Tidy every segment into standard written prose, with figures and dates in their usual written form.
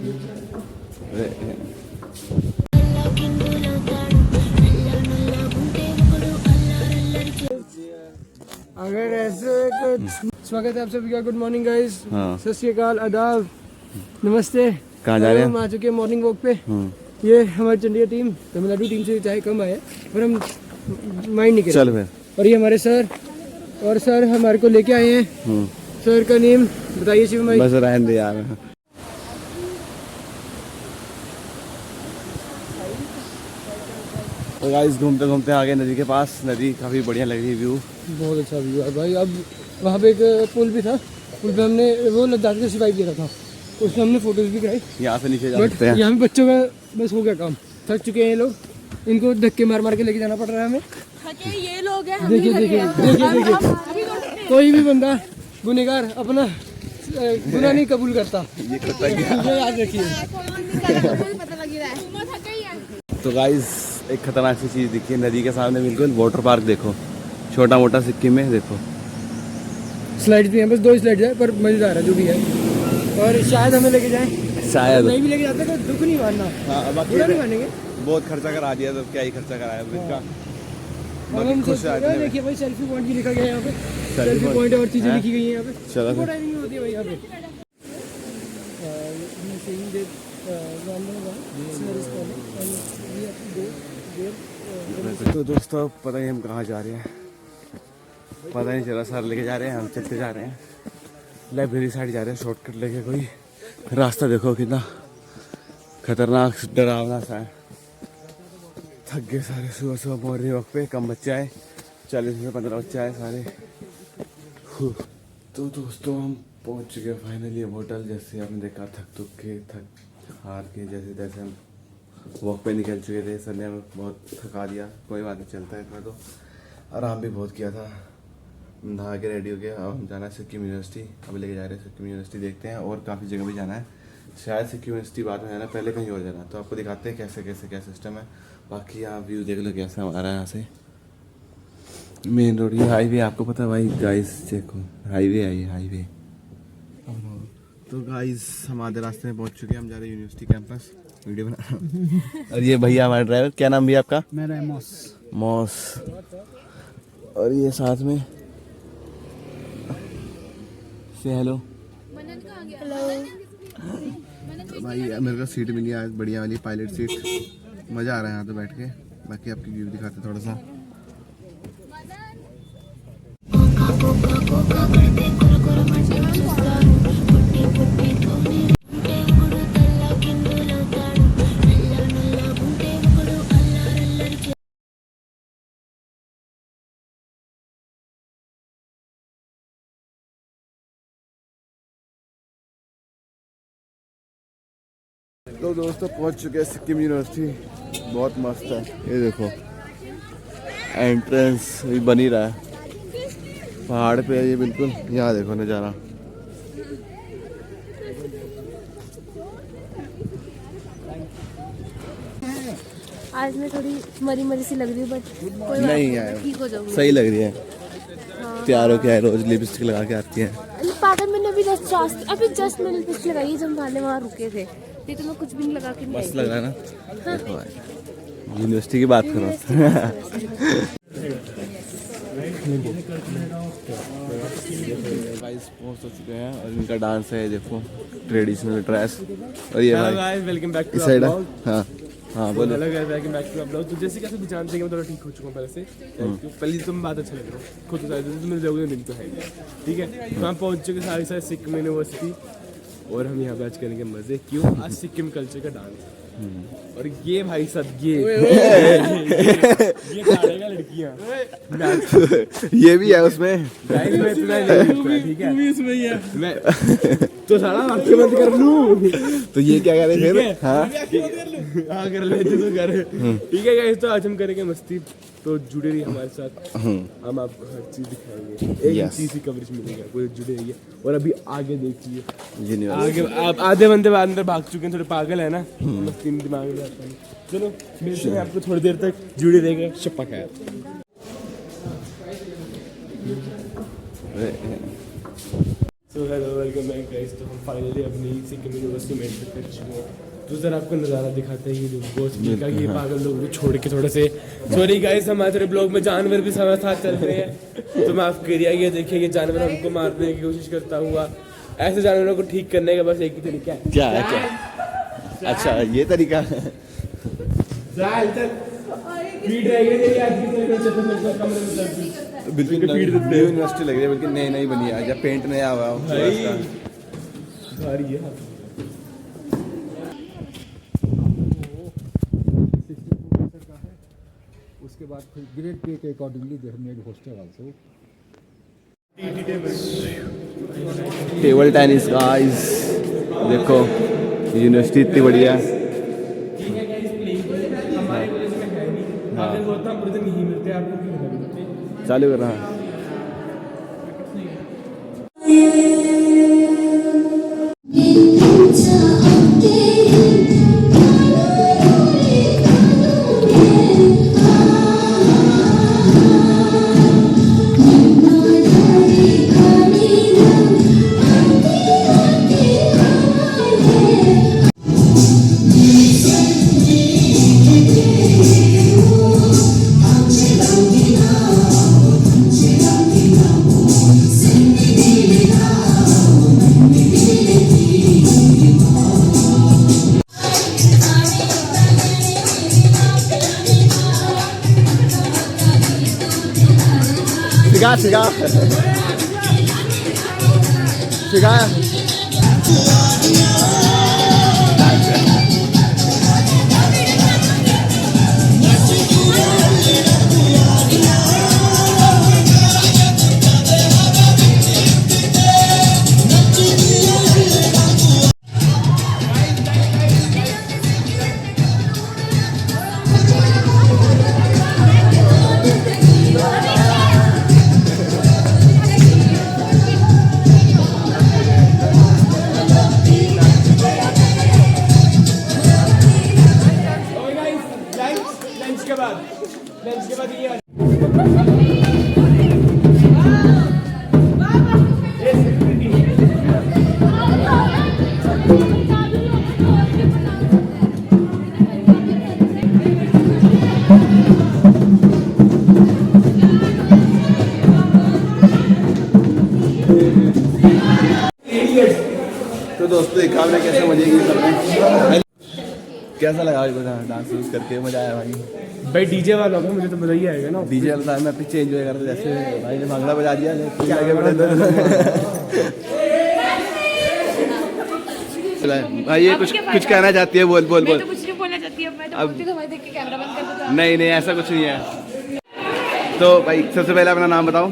अगर ऐसे कुछ स्वागत है आप सभी का। गुड मॉर्निंग गाइस, सत श्री अकाल, आदाब, नमस्ते। कहाँ जा रहे हैं? हम आ चुके हैं मॉर्निंग वॉक पे। ये हमारी चंडीगढ़ टीम, तमिलनाडु टीम से चाहे कम आए पर हम माइंड नहीं चल करें। और ये हमारे सर, और सर हमारे को लेके आए हैं। सर का नेम बताइए शिवम भाई। बस रहने दे यार। तो गाइस घूमते घूमते आ गए नदी के पास। नदी काफ़ी बढ़िया लग रही है, व्यू बहुत अच्छा व्यू है भाई। अब वहाँ पे एक पुल भी था, पुल पे हमने वो लद्दाख से रिवाइव किया था, उसमें हमने फोटोज भी कराई। यहाँ से नीचे जा सकते हैं। यहाँ पे बच्चों का बस हो गया काम, थक चुके हैं ये लोग, इनको धक्के मार मार के लेके जाना पड़ रहा है हमें। ये लोग हैं, देखिए देखिए देखिए देखिए, कोई भी बंदा गुनहगार अपना गुनाह नहीं कबूल करता, ये करता क्या? ये याद रखिए। तो गाइस एक खतरनाक सी चीज़ दिखी है नदी के सामने, बिल्कुल वाटर पार्क। देखो छोटा मोटा सिक्किम में, देखो स्लाइड्स भी हैं, बस 2 स्लाइड्स है पर मजेदार है जो भी है। और शायद हमें लेके जाएं, शायद नहीं भी लेके जाते तो दुख नहीं मानना। हाँ, बाकी नहीं मानेंगे। बहुत खर्चा करा दिया, तो क्या ही खर्चा कराया इसका। हम खुश है। देखिए भाई, सेल्फी पॉइंट भी लिखा गया है यहाँ पे, सेल्फी पॉइंट और चीजें लिखी गई हैं यहाँ पे। चलो फोटो टाइमिंग होती है भाई यहाँ पे। तो दोस्तों पता नहीं हम कहाँ जा रहे हैं, पता नहीं चला। सर लेके जा रहे हैं, हम चलते जा रहे हैं। लाइब्रेरी साइड जा रहे हैं, शॉर्टकट लेके। कोई रास्ता देखो कितना खतरनाक डरावना सा है। थक गए सारे सुबह सुबह मॉर्निंग वॉक पे। कम बच्चे आए, 40 से 15 बच्चे आए सारे। तो दोस्तों हम पहुंच चुके हैं फाइनली होटल। जैसे आपने देखा, थक हार के जैसे तैसे हम वॉक पे निकल चुके थे। सर ने हमें बहुत थका दिया, कोई बात नहीं, चलता है। इतना तो आराम भी बहुत किया था। नहा के रेडी हो गया। अब हम जाना है सिक्किम यूनिवर्सिटी, अब लेके जा रहे हैं सिक्किम यूनिवर्सिटी। देखते हैं, और काफ़ी जगह भी जाना है। शायद सिक्किम यूनिवर्सिटी बाद में जाना, पहले कहीं और जाना। तो आपको दिखाते हैं कैसे कैसे क्या सिस्टम है। बाकी आप व्यू देख लो कैसा हमारा यहाँ से मेन रोड। ये हाईवे आपको पता है भाई गाइस, देखो हाईवे है ये, हाईवे। तो गाइस हम आधे रास्ते में पहुंच चुके हैं। हम जा रहे हैं यूनिवर्सिटी कैंपस, वीडियो बना रहा हूं। और ये भैया हमारे ड्राइवर, क्या नाम भैया आपका? मेरा है मॉस। और ये साथ में से हेलो। तो भाई मेरे को सीट मिली आज, बढ़िया वाली पायलट सीट। मज़ा आ रहा है यहाँ तो बैठ के। बाकी आपकी व्यू दिखाते थोड़ा सा। तो दोस्तों पहुंच चुके हैं सिक्किम यूनिवर्सिटी। बहुत मस्त है, ये देखो एंट्रेंस भी बन ही रहा है। पहाड़ पे है ये बिल्कुल। यहाँ देखो नज़ारा। आज मैं थोड़ी मरी मरी सी लग रही हूँ, बट नहीं यार, ठीक हो जाऊंगी। सही लग रही है। तैयार हो क्या है, रोज लिपस्टिक लगा के आती है। पागल, मैंने अभी जस्ट मैंने लिपस्टिक लगाई है जब हम वहाँ रुके थे। नहीं तो मैं कुछ भी नहीं लगा के नहीं मस्त आई लग रहा है ना। देखो भाई, यूनिवर्सिटी की बात करो। गाइस पहुंच चुके हैं और इनका डांस है, देखो ट्रेडिशनल ड्रेस। और ये भाई वेलकम बैक इस साइड। हाँ हाँ बोलो। तो जैसे कैसे भी जानते हैं कि मैं थोड़ा ठीक हो चुका हूँ पहले से। पहले तो मैं बात अच्छा लग रहा हूँ खुद तो मिल जाओगे दिन तो है, ठीक है। तो हम पहुँच चुके सारे सारे सिक्किम यूनिवर्सिटी, और हम यहाँ पे आज करेंगे मजे। क्यों? आज सिक्किम कल्चर का डांस। और ये भाई सब ये लड़कियाँ, ये भी है उसमें। ठीक है, मैं तो सारा आंखें बंद कर लूं। तो ये क्या कह रहे थे? हाँ हाँ कर लेते तो कर। ठीक है गाइस, तो आज हम करेंगे मस्ती, तो जुड़े रहिए हमारे साथ। हम आपको हर चीज दिखाएंगे, एक चीज की कवरेज मिलेगा, कोई जुड़े रहिए। और अभी आगे देखिए, आगे आप आधे बंदे अंदर भाग चुके हैं, थोड़े पागल है ना, तीन दिमाग में आता है। चलो मिलते हैं आपको थोड़ी देर तक, जुड़े रहेगा। शप्पा खैर। So hello welcome back guys. तो हम फाइनली अपनी सिक्किम यूनिवर्सिटी में एंटर कर चुके हैं। तो जरा आपको नज़ारा दिखाते हैं ये जो गोश्त का ये पागल लोग छोड़ के थोड़े से सॉरी गाइस, हमारे ब्लॉग में जानवर भी हमारे साथ चल रहे हैं तो माफ़ करिए। ये देखिए ये जानवर हमको मारने की कोशिश करता हुआ। ऐसे जानवरों को ठीक करने का बस एक ही तरीका है। क्या है क्या? अच्छा ये तरीका है। बिल्कुल न्यू यूनिवर्सिटी लग रही है, बिल्कुल नई नई बनी है, जब पेंट नया हुआ उसके बाद फिर ग्रेड पे के accordingly they made hostel also. Table tennis guys, देखो यूनिवर्सिटी इतनी बढ़िया है। चालू कर रहा है। सिगा लंच के बाद ये तो दोस्तों देखा आपने कैसे मजे की सब में। कैसा लगा डांस करके? मजा आया भाई डीजे वाला होगा, मुझे तो मजा ही आएगा ना। डीजे वाला मैं पीछे एंजॉय करता, जैसे भाई ने भांगड़ा बजा दिया भाई। ये कुछ कहना चाहती है? बोल बोल बोल। मैं तो कुछ नहीं बोलना चाहती हूँ, मैं तो बोलती हूँ भाई देख के कैमरा बंद कर दो। नहीं नहीं ऐसा कुछ नहीं है। तो भाई सबसे पहले अपना नाम बताओ।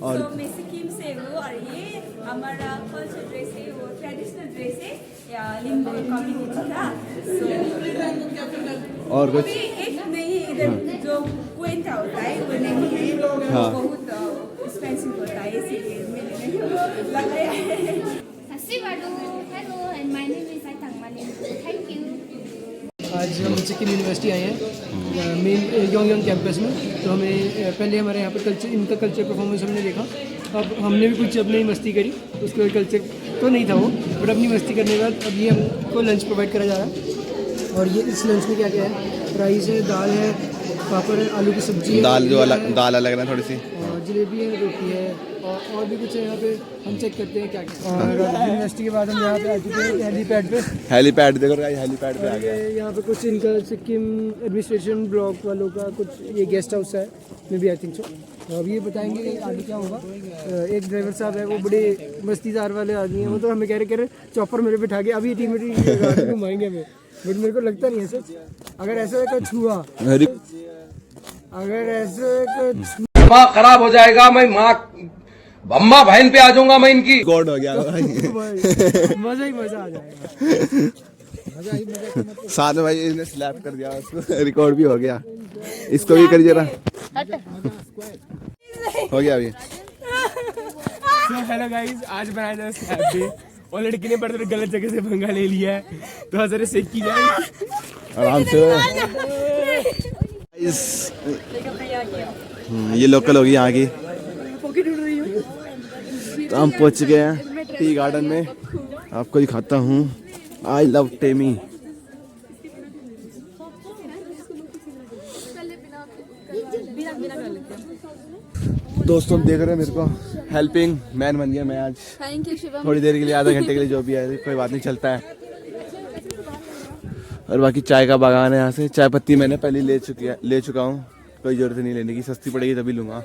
और मैं सिक्किम से हूँ और ये हमारा कल्चर ड्रेस है, वो ट्रेडिशनल ड्रेस है या लिंगो कम्युनिटी का। और कुछ एक नहीं, इधर जो क्वेंटा होता है वो नहीं है, हाँ। बहुत एक्सपेंसिव होता है, इसीलिए मैंने नहीं लगाया है। Hello and my name is आइथंग मालिन, थैंक यू। आज हम सिक्किम यूनिवर्सिटी आए हैं मेन योंगयांग कैंपस में। तो हमें पहले हमारे यहाँ पर कल्चर, इनका कल्चर परफॉर्मेंस हमने देखा। अब हमने भी कुछ अपनी मस्ती करी, उसके बाद कल्चर तो नहीं था वो, बट अपनी मस्ती करने के बाद अब ये हमको लंच प्रोवाइड करा जा रहा है। और ये इस लंच में क्या क्या है? राइस है, दाल है, पापड़ है, आलू की सब्जी है, दाल जो अलग दाल अलग ना थोड़ी सी, और जलेबी है, रोटी है, और भी कुछ है। यहाँ पे हम चेक करते हैं क्या क्या। और यूनिवर्सिटी के बाद हम यहाँ पे आ चुके हैं हेलीपैड पे। हेलीपैड देखो गाइस, हेलीपैड पे आ गया। यहाँ पे कुछ इनका सिक्किम एडमिनिस्ट्रेशन ब्लॉक वालों का कुछ ये गेस्ट हाउस है, may B I think so. तो अब ये बताएंगे आगे क्या होगा। एक ड्राइवर साहब है, वो बड़े मस्तीदार वाले आदमी हैं। वो तो हमें कह रहे चॉपर मेरे बिठा के अभी 3 मिनट गाड़ी घुमाएंगे हमें, बट मेरे को लगता नहीं है सच। अगर ऐसा कुछ हुआ, अगर ऐसे कुछ दिमाग खराब हो जाएगा, मैं माँ अम्मा बहन पे आ जाऊंगा मैं इनकी। गॉड हो गया भाई। मजा ही मजा आ जाएगा। साथ में भाई इसने स्लैप कर दिया उसको, रिकॉर्ड भी हो गया। इसको भी करिए ना, हो गया अभी। सो हेलो गाइस, आज बनाया जाए स्लैप डे और लड़की ने बड़े गलत जगह से पंगा ले लिया है, तो जरा सेक की जाए आराम से। ये लोकल होगी यहाँ की। तो हम पहुँच गए हैं टी गार्डन में। आपको दिखाता हूँ, आई लव टेमी। दोस्तों देख रहे हैं मेरे को हेल्पिंग मैन बन गया मैं आज। Thank you Shivam. थोड़ी देर के लिए, आधा घंटे के लिए जो भी है, कोई बात नहीं, चलता है। और बाकी चाय का बागान है यहाँ से। चाय पत्ती मैंने पहले ले चुका हूँ, कोई ज़रूरत नहीं लेने की, सस्ती पड़ेगी तभी लूँगा।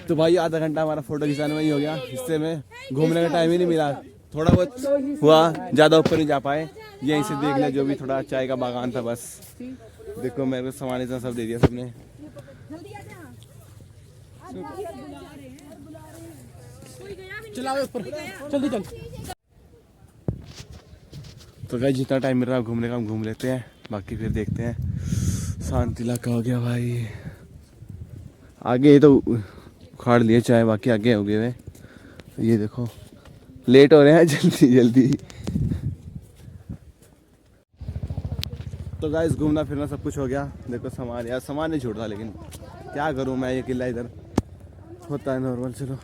तो भाई आधा घंटा हमारा फ़ोटो खिंचाने में ही हो गया। इससे में घूमने का टाइम ही नहीं मिला, थोड़ा बहुत हुआ, ज़्यादा ऊपर नहीं जा पाए। यहीं से देख लिया जो भी थोड़ा चाय का बागान था बस। देखो मेरे को सामान इतना सब दे दिया सबने। जल्दी चल। तो गाइस जितना टाइम मिल रहा है घूमने का हम घूम लेते हैं, बाकी फिर देखते हैं। शांति इलाका हो गया भाई। आगे तो उखाड़ लिए चाय, बाकी आगे हो गए। ये देखो लेट हो रहे हैं, जल्दी जल्दी। तो गाइस घूमना फिरना सब कुछ हो गया। देखो सामान, यार सामान नहीं छोड़ता, लेकिन क्या करूँ मैं, ये किला इधर होता है नॉर्मल। चलो